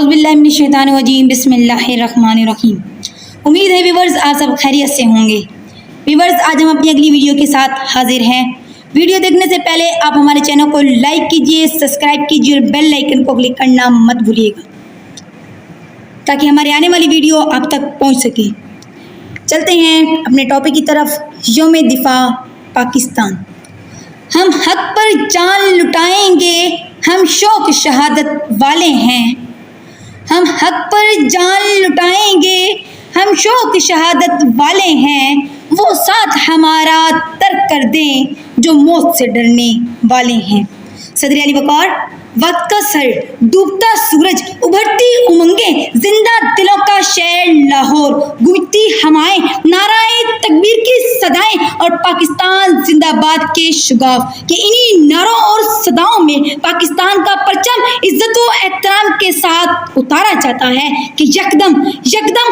اعوذ باللہ من الشیطان الرجیم بسم اللہ الرحمن الرحیم۔ امید ہے ویورز آپ سب خیریت سے ہوں گے۔ ویورز آج ہم اپنی اگلی ویڈیو کے ساتھ حاضر ہیں۔ ویڈیو دیکھنے سے پہلے آپ ہمارے چینل کو لائک کیجئے، سبسکرائب کیجئے اور بیل آئیکن کو کلک کرنا مت بھولیے گا تاکہ ہمارے آنے والی ویڈیو آپ تک پہنچ سکے۔ چلتے ہیں اپنے ٹاپک کی طرف۔ یوم دفاع پاکستان۔ ہم حق پر جان لٹائیں گے، ہم شوق شہادت والے ہیں۔ ہم حق پر جان لٹائیں گے، ہم شوق شہادت والے ہیں۔ وہ ساتھ ہمارا ترک کر دیں جو موت سے ڈرنے والے ہیں۔ صدر علی وقار۔ وقت کا سر، ڈوبتا سورج، ابھرتی امنگیں، زندہ دلوں کا شہر لاہور، گونجتی ہوائیں، نعرہ تکبیر کی صدائیں اور پاکستان زندہ باد کے شگاف کہ انہی نعروں اور صداؤں میں پاکستان کا پرچم عزت و احترام کے ساتھ اتارا جاتا ہے کہ یکدم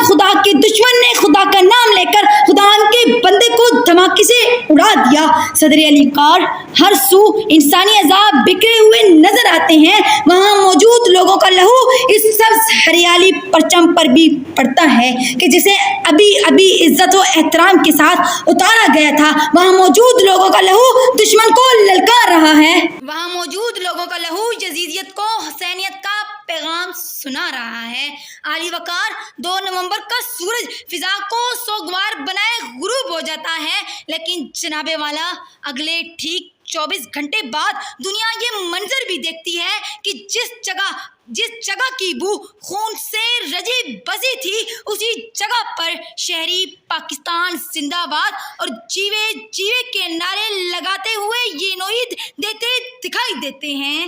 خدا کے دشمن نے خدا کا نام لے کر خدا کے بندے کو دھماکے سے اڑا دیا۔ صدر علی وقار۔ ہر سو انسانی عذاب بکھرے ہوئے نظر آتے ہیں، وہاں موجود لوگوں کا لہو اس سبز ہریالی پرچم پر بھی پڑتا ہے کہ جسے ابھی عزت و احترام کے ساتھ اتارا گیا تھا۔ وہاں موجود لوگوں کا لہو دشمن کو للکار رہا ہے، وہاں موجود لوگوں کا لہو یزیدیت کو حسینیت کا پیغام سنا رہا ہے۔ علی وقار۔ 2 نومبر کا سورج فضا کو سوگوار بنائے غروب ہو جاتا ہے، لیکن جناب والا اگلے ٹھیک 24 گھنٹے بعد دنیا یہ منظر بھی دیکھتی ہے کہ جس جگہ کی بو خون سے رجی بسی تھی، اسی جگہ پر شہری پاکستان زندہ باد اور جیوے کے نعرے لگاتے ہوئے یہ نوید دیتے دکھائی دیتے ہیں۔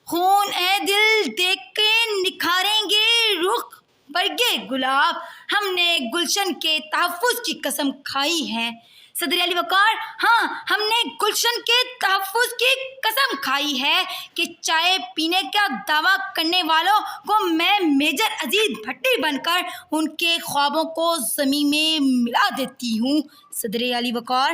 خون اے دل دیکھ کے نکھاریں گے رخ برگے گلاب، ہم نے گلشن کے تحفظ کی قسم کھائی ہے۔ صدر علی وقار۔ ہاں، ہم نے گلشن کے تحفظ کی قسم کھائی ہے کہ چائے پینے کا دعویٰ کرنے والوں کو میں میجر عزیز بھٹی بن کر ان کے خوابوں کو زمین میں ملا دیتی ہوں۔ صدر علی وقار۔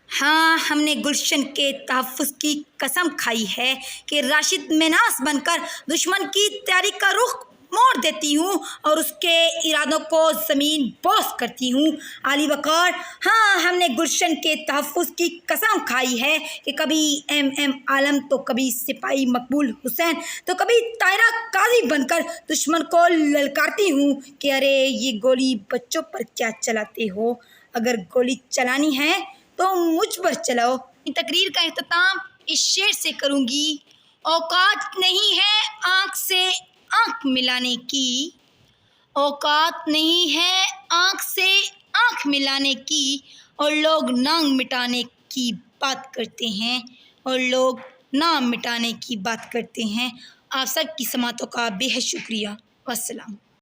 ہاں، ہم نے گلشن کے تحفظ کی قسم کھائی ہے کہ راشد میناس بن کر دشمن کی تیاری کا رخ موڑ دیتی ہوں اور اس کے ارادوں کو زمین بوس کرتی ہوں۔ علی وقار۔ ہاں، ہم نے گلشن کے تحفظ کی قسم کھائی ہے کہ کبھی ایم عالم تو کبھی سپاہی مقبول حسین تو کبھی طاہرہ قاضی بن کر دشمن کو للکارتی ہوں کہ ارے یہ گولی بچوں پر کیا چلاتے ہو، اگر گولی چلانی ہے تو مجھ پر چلاؤ۔ تقریر کا اختتام اس شعر سے کروں گی۔ اوقات نہیں ہے آنکھ سے آنکھ ملانے کی، اوقات نہیں ہے آنکھ سے آنکھ ملانے کی، اور لوگ نام مٹانے کی بات کرتے ہیں، اور لوگ نام مٹانے کی بات کرتے ہیں۔ آپ سب کی سماعتوں کا بے حد شکریہ۔ والسلام۔